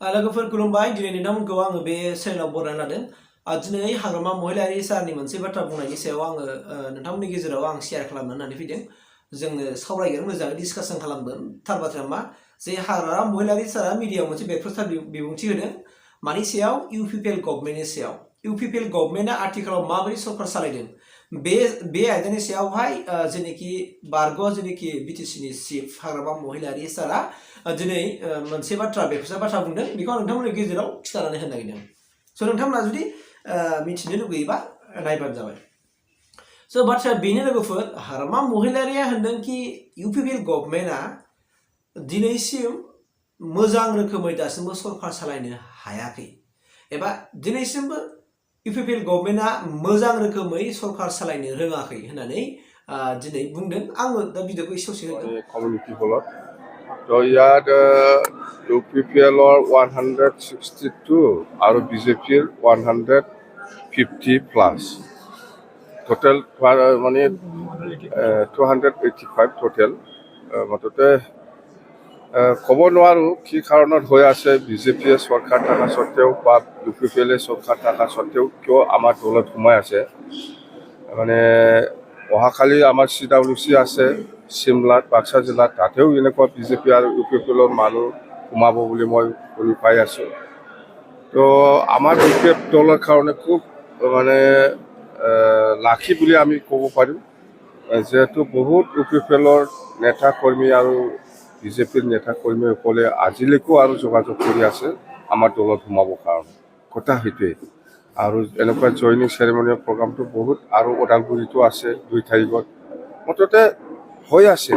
लोगोफोर खुलुमबाय दिनै नोंथांमोनखौ आङो बे चेनेलाव बरायना लादों दिनै हाग्रामा महिलारि सारनि मोनसे बाथ्रा बुंनायनि सायाव आङो नोंथांमोननि गेजेराव आं शेयार खालामनो होननानै फैदों जोङो सावरायगोन मोजाङै डिसकासन खालामगोन थार बाथ्राया मा जे हाग्रामा महिलारि सारा मिडियायाव मोनसे बेरफ्रोथार बिबुंथि होदों मानि सायाव इउपिपिएल गभर्नमेन्टनि सायाव इउपिपिएल गभर्नमेन्टआ आथिखालाव माबोरै सरकार सालायदों बे आयदानि सायावहाय जेनेखि बारग' जेनेखि बिटिसिनि चिफ हाग्रामा महिलारि सारा दिनै मोनसे बाथ्रा बेफोरसा बाथ्रा बुंदों बेखौ आं नोंथांमोननि गेजेराव खिथानानै होनो नागिरदों स' नोंथांमोना जुदि मिथिनो लुगैयोबा नायबानो जाबाय स' बाथ्राया बेनो लोगोफोर हाग्रामा महिलारिया होनदोंखि इउपिपिएल गभर्नमेन्टआ दिनैसिम मोजां रोखोमै दासिमबो सरकार सालायनो हायाखै एबा दिनैसिमबो इउपिपिएल गभर्नमेन्टआ मोजां रोखोमै सरकार सालायनो रोङाखै होननानै दिनै बुंदों आङो दा भिडिअखौ एसे ससे होगोन कमिउनिटि हলত तो ইয়াত ইউপিপিএলৰ 162 আৰু বিজেপিৰ 150 প্লাছ টোটেল মানে 285 টোটেল মুঠতে ক'ব নোৱাৰো কি কাৰণত হৈ আছে বিজেপিয়ে চৰকাৰ থকা সত্ত্বেও বা ইউপিপিএলে চৰকাৰ থকা সত্ত্বেও কিয় আমাৰ দলত সোমাই আছে মানে অহাকালি আমাৰ CWC আছে চিমলাত বাক্সা জিলাত তাতেও এনেকুৱা বিজেপি আৰু ইউপিপিএলৰ মানুহ সোমাব বুলি মই শুনি পাই আছোঁ তো আমাৰ বিজেপি দলৰ কাৰণে খুব মানে লাখি বুলি আমি ক'ব পাৰিম যেহেতু বহুত ইউপিপিএলৰ নেতা কৰ্মী আৰু বিজেপিৰ নেতা কৰ্মীসকলে আজিলৈকেও আৰু যোগাযোগ কৰি আছে আমাৰ দলত সোমাবৰ কাৰণে কথা সেইটোৱে আৰু এনেকুৱা জইনিং চেৰেমনিয়েল প্ৰগ্ৰামটো বহুত আৰু ওদালগুৰিতো আছে 2 তাৰিখত মুঠতে হৈ আছে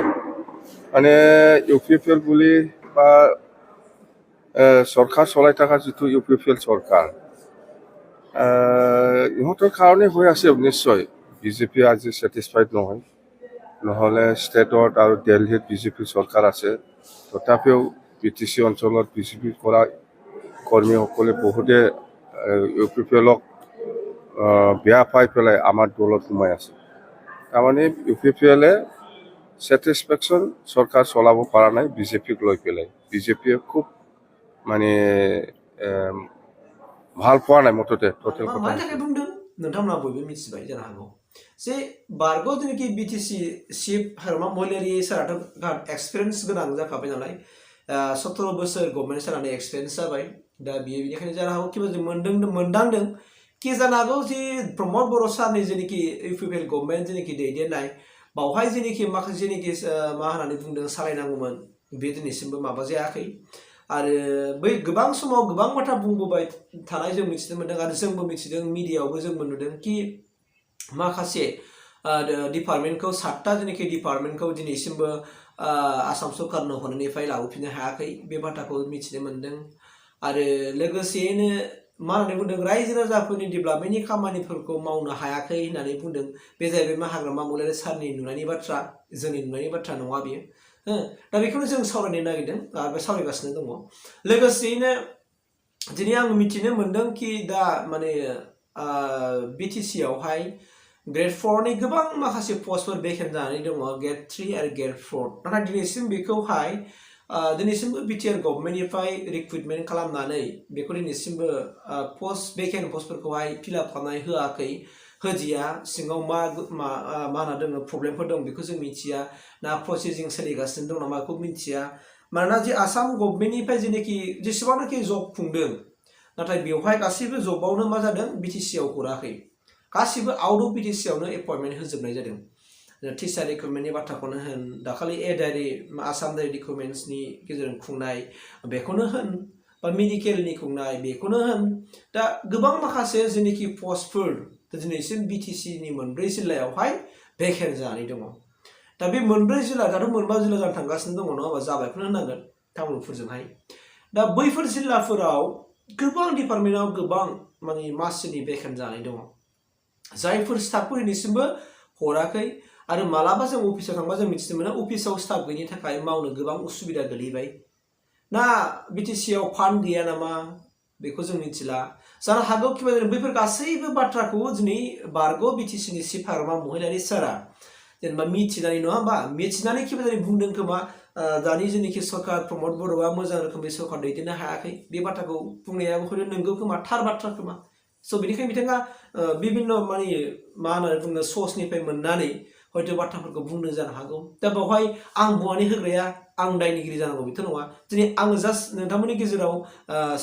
মানে ইউপিপিএল বুলি বা চৰকাৰ চলাই থকা যিটো ইউপিপিএল চৰকাৰ ইহঁতৰ কাৰণে হৈ আছে নিশ্চয় বিজেপি আজি ছেটিছফাইড নহয় নহ'লে ষ্টেটত আৰু দিল্লীত বিজেপি চৰকাৰ আছে তথাপিও বিটিচি অঞ্চলত বিজেপি কৰা কৰ্মীসকলে বহুতে ইউপিপিএলক বেয়া পাই পেলাই আমাৰ দলত সোমাই আছে তাৰমানে ইউপিপিএলে ছেটিছফেকশ্যন চৰকাৰ চলাব পৰা নাই বিজেপিক লৈ পেলাই বিজেপিয়ে খুব মানে ভাল পোৱা নাই মুঠতে টোটেল কথা मानि थाखाय बुंदों नोंथांमोना बयबो मिथिबाय जानो हागौ जे बारग' जेनाखि बिटिसि चिफ हाग्रामा महिलारि साराथ' एक्सपिरियेन्स गोनां जाखाबाय नालाय 17 बोसोर गभर्नमेन्ट सालायनानै एक्सपिरियेन्स जाबाय दा बियो बेनिखायनो जानो हागौ किबा जों मोनदांदों कि जानो हागौ जे प्रमद बर' सारनि जेनाखि इउपिपिएल गभर्नमेन्ट जेनाखि दैदेननाय बावहाय जेनाखि माखासे जेनाखि मा होननानै बुंदों सालायनांगौमोन बे दिनैसिमबो माबा जायाखै आरो बै गोबां समाव गोबां बाथ्रा बुंबोबाय थानाय जों मिथिनो मोन्दों आरो जोंबो मिथिदों मिडियायावबो जोंबो नुदों कि माखासे डिपार्टमेन्टखौ 7टा जेनाखि डिपार्टमेन्टखौ दिनैसिमबो आसाम सरकारनो हरनायनिफ्राय लाबोफिननो हायाखै बे बाथ्राखौ मिथिनो मोन्दों आरो लोगोसेयैनो मा होननानै बुंदों रायजो राजाफोरनि डेभेलपमेन्टनि खामानिफोरखौ मावनो हायाखै होननानै बुंदों बे जाहैबाय मा हाग्रामा महिलारि सारनि नुनायनि बाथ्रा जोंनि नुनायनि बाथ्रा नङा बियो दा बेखौनो जों सावरायनो नागिरदों आरो सावरायगासिनो दङ लोगोसेयैनो दिनै आं मिथिनो मोन्दों कि दा माने बिटिसिआवहाय ग्रेड 4नि गोबां माखासे पस्टफोर भेकेन्ट जानानै दङ ग्रेड 3 आरो ग्रेड 4 नाथाय दिनैसिम बेखौहाय दिनैसिमबो बिटिआर गभर्नमेन्टनिफ्राय रिक्रुटमेन्ट खालामनानै बेखौ दिनैसिमबो पस्ट भेकेन्ट पस्टफोरखौहाय फिलआप खालामनानै होआखै होदिया सिङाव मा होनना दङ प्रब्लेमफोर दं बेखौ जों मिथिया ना प्रसेसिं सोलिगासिनो दं नामा बेखौ मिथिया मानोना जे आसाम गभर्नमेन्टनिफ्राय जेनाखि जेसेबांनाखि जब खुंदों नाथाय बेवहाय गासैबो जबावनो मा जादों बिटिसिआव हराखै गासिबो आउट अफ बिटिसिआवनो एपइन्टमेन्ट होजोबनाय जादों टिचार रिक्रुटमेन्टनि बाथ्राखौनो होन दाखालि एडारि आसाम दारि रिक्रुटमेन्टसनि गेजेरजों खुंनाय बेखौनो होन बा मेडिकेलनि खुंनाय बेखौनो होन दा गोबां माखासे जेनाखि पस्टफोर दिनैसिम बिटिसिनि 4 जिल्लायावहाय भेकेन्ट जानानै दङ दा बे 4 जिल्ला दाथ' 4 जिल्ला जानो थांगासिनो दङ नङा होमबा जाबायखौनो होनांगोन तामुलपुरजोंहाय दा बैफोर जिल्लाफोराव गोबां डिपार्टमेन्टआव गोबां माने मासिनि भेकेन्ट जानानै दङ जायफोर स्टाफखौ दिनैसिमबो हराखै आरो मालाबा जों अफिसाव थांबा जों मिथिनो मोनो अफिसाव स्टाफ गैयिनि थाखाय मावनो गोबां उसुबिदा गोलैबाय ना बिटिसिआव फान्ड गैया नामा बेखौ जों मिथिला जानो हागौ किबा बैफोर गासैबो बाथ्राखौ दिनै बारग' बिटिसिनि चिफ हाग्रामा महिलारि सारा जेनेबा मिथिनानै नङा होमबा मिथिनानै किबा बुंदों खोमा दानि जेनाखि सरकार प्रमद बर'आ मोजां रोखोमै सरकार दैदेननो हायाखै बे बाथ्राखौ बुंनाया हयथ' नंगौ खोमा थार बाथ्रा खोमा स' बेनिखायनो बिथाङा बिभिन्न माने मा होननानै बुङो सर्सनिफ्राय मोननानै हयथ' बाथ्राफोरखौ बुंनो जानो हागौ दा बेवहाय आं बुंनानै होग्राया आं दायनिगिरि जानांगौ बेथ' नङा दिनै आङो जास्ट नोंथांमोननि गेजेराव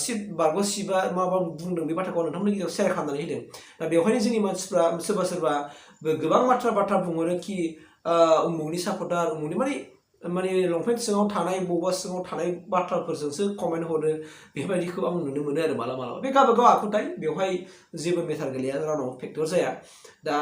सिट बारग' सिबा माबा बुंदों बे बाथ्राखौ नोंथांमोननि गेजेराव शेयार खालामनानै होदों दा बेवहायनो जोंनि मानसिफ्रा सोरबा सोरबा गोबां बाथ्रा बुंहरो कि उमुगनि सापर्टार उमुगनि माने लंपेन्ट सिङाव थानाय बबेबा सिङाव थानाय बाथ्राफोरजोंसो कमेन्ट हरो बेबायदिखौ आं नुनो मोनो आरो मालाबा मालाबा बे गावबागाव आखुथाय बेवहाय जेबो मेटार गैया रावनाव फेक्टर जाया दा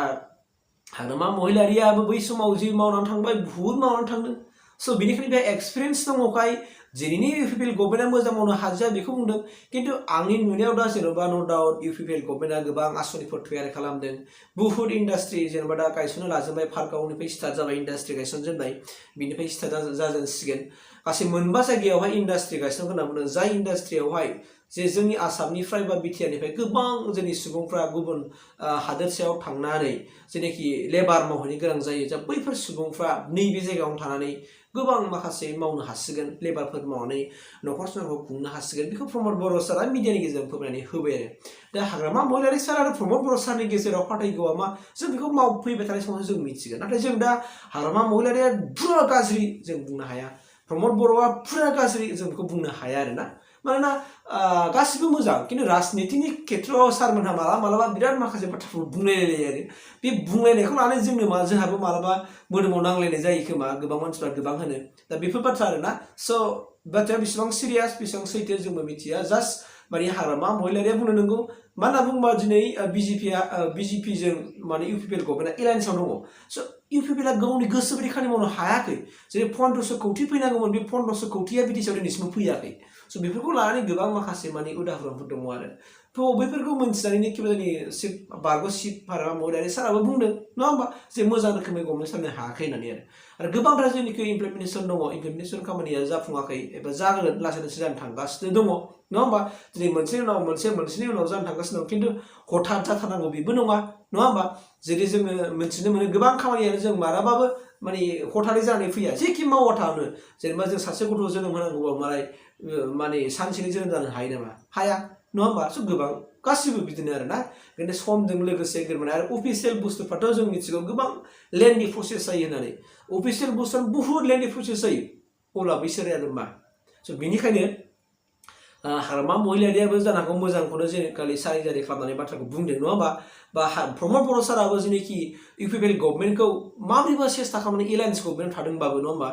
हाग्रामा महिलारियाबो बै समाव जि मावनानै थांबाय बुहुत मावनानै थांदों स' बेनिखायनो बे एक्सपिरियेन्स दङखाय जेरैनि इउपिपिएल गभर्नमेन्टआ मोजां मावनो हाजिया बेखौ बुंदों खिन्थु आंनि नुनायाव दा जेन'बा न' डाउट इउपिपिएल गभर्नमेन्टआ गोबां आसनिफोर तैयारि खालामदों बुहुत इन्डास्ट्रि जेनेबा दा गायसननो लाजोबबाय पार्कआवनिफ्राय स्टार्ट जाबाय इन्डास्ट्रि गायसनजेनबाय बिनिफ्राय स्टार्ट जाजेनसिगोन गासै मोनबा जायगायावहाय इन्डास्ट्रि गायसनगोन होनना बुंदों जाय इन्डास्ट्रियावहाय जे जोंनि आसामनिफ्राय बा बिटिआरनिफ्राय गोबां जोंनि सुबुंफ्रा गुबुन हादोरसायाव थांनानै जेनाखि लेबार मावहैनो गोनां जायो जा बैफोर सुबुंफ्रा नैबे जायगायावनो थानानै गोबां माखासे मावनो हासिगोन लेबारफोर मावनानै न'खर संसारखौ खुंनो हासिगोन बेखौ प्रमद बर' सारा मिडियानि गेजेरजों फोरमायनानै होबाय आरो दा हाग्रामा महिलारि सार आरो प्रमद बर' सारनि गेजेराव फाथायगौआ मा जों बेखौ मावफैबाय थानाय समाव जों मिथिगोन नाथाय जों दा हाग्रामा महिलारिया फुरा गाज्रि जों बुंनो हाया प्रमद बर'आ फुरा गाज्रि जों बेखौ बुंनो हाया आरोना मानोना गासिबो मोजां खिन्थु राजनितिनि खेथ्रआव सारमोनहा मालाबा बिराद माखासे बाथ्राफोर बुंलायलायो आरो बे बुंलायनायखौ लानानै जोंहाबो मालाबा मोदोमाव नांलायनाय जायो खोमा गोबां मानसिफ्रा गोबां होनो दा बेफोर बाथ्रा आरोना स' बाथ्राया बेसेबां सिरियास बेसेबां सैथो जोंबो मिथिया जास्ट माने हाग्रामा महिलारिया बुंनो नंगौ मा होनना बुङोबा दिनै बिजेपिजों माने इउपिपिएल गभर्नमेन्टआ एलायन्सआव दङ स' इउपिपिएलआ गावनि गोसो बायदि खामानि मावनो हायाखै जेरै 1500 कौटि फैनांगौमोन बे 1500 कौटिया बिटिसिआव दिनैसिमबो फैयाखै स' बेफोरखौ लानानै गोबां माखासे माने उदाहरणफोर दङ आरो थ' बैफोरखौ मोनथिनानैनो किबा जोंनि बारग' सिट हाग्रामा महिलारि साराबो बुंदों नङा होमबा जे मोजां रोखोमै गभर्नमेन्ट सालायनो हायाखै होननानै आरो गोबांथार जोंनिखि इमप्लिमेन्टेसन दङ इमप्लिमेन्टेसन खामानिया जाफुङाखै एबा जागोन लासै लासै जानो थांगासिनो दङ नङा होमबा दिनै मोनसेनि उनाव जानो थांगासिनो दं खिन्थु हठात जाथारनांगौ बेबो नङा होमबा जेरै जोङो मिथिनो मोनो गोबां खामानियानो जों मालाबाबो माने हठारै जानानै फैया जेखि मावा थानो जेनेबा जों सासे गथ' जोनोम होनांगौबा माने सानसेनि जोनोम जानो हायो नामा हाया नङा होमबा स' गोबां गासिबो बिदिनो आरोना बेनो समजों लोगोसे गोरोबनाय आरो अफिसियेल बुस्थुफ्राथ' जों मिथिगौ गोबां लेन्डनि प्रसेस जायो होननानै अफिसियेल बुस्थुआ बुहुत लेन्डनि प्रसेस जायो अब्ला बिसोरो आरो मा स' बेनिखायनो हाग्रामा महिलारियाबो जानो हागौ मोजांखौनो जेनेखालि सारिजारि खालामनानै बाथ्राखौ बुंदों नङा होमबा बा प्रमद बर' साराबो जेनाखि इउपिपिएल गभर्नमेन्टखौ माबोरैबा सेस्था खालामनानै एलायन्स गभर्नमेन्ट थादोंबाबो नङा होमबा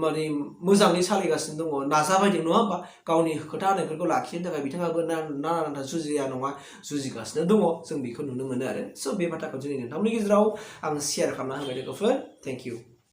माने मोजाङै सालायगासिनो दङ नाजाबायदों नङा होमबा गावनि खोथा होनायफोरखौ लाखिनो थाखाय बिथाङाबो नाना जुजिया नङा जुजिगासिनो दङ जों बेखौ नुनो मोनो आरो स' बे बाथ्राखौ दिनै नोंथांमोननि गेजेराव आं शेयार खालामना होबाय लोगोफोर थेंक इउ